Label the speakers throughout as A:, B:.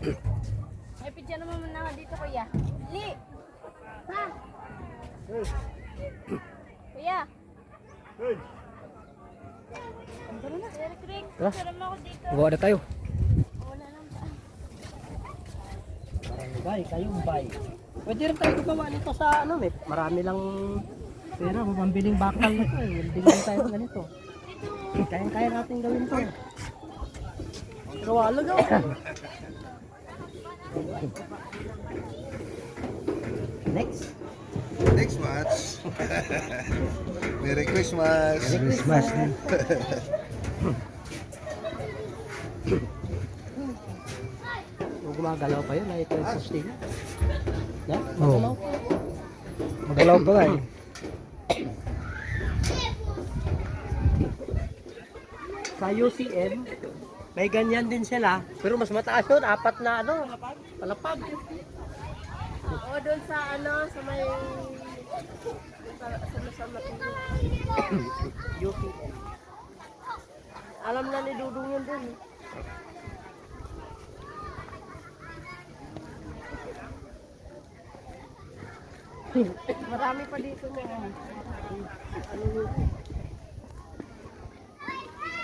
A: May pidya naman muna dito, kuya. Li! Ha? Kuya! Tara na. Rick, tara mo ako dito.
B: Gawa na tayo.
A: Wala lang ba?
B: Bay, kayong bay. Pwede rin tayo gumawa nito sa ano, may marami lang pera, mapambiling bakal na to eh. Welding lang tayo ng ganito. Kaya natin gawin to. Gawa lang ako. Next.
C: Next match. Merry Christmas.
B: Merry Christmas. Gumagalaw pa yun, ay ito yung posting. Na? Magalaw pa. Magalaw pa nga eh. Sa UCM, may ganyan din sila. Pero mas mataas yun, 4 na ano, palapag.
A: Oo, doon sa ano, sa may... sa
B: UCM.
A: Alam na ni Dudong yun doon. Marami pa dito na. Ano yun?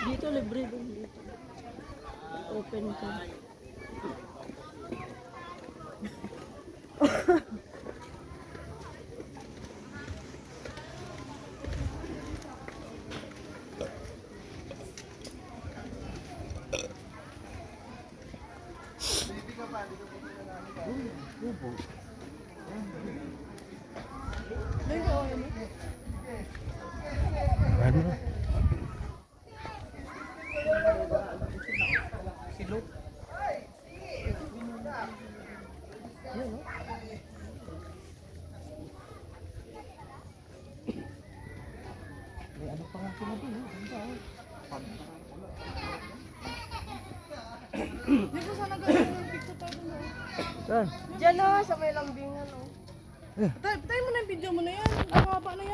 A: Dito libre doon dito. Open ka.
B: Ano?
C: Silog.
B: Yun, no? May ano pa nga sila din, no?
A: Di ba sana gano'n yung picture tayo doon?
B: Saan?
A: Diyan na, sa may lambingan. Tayo mo na yung video mo na yan. Nakakaba na yan.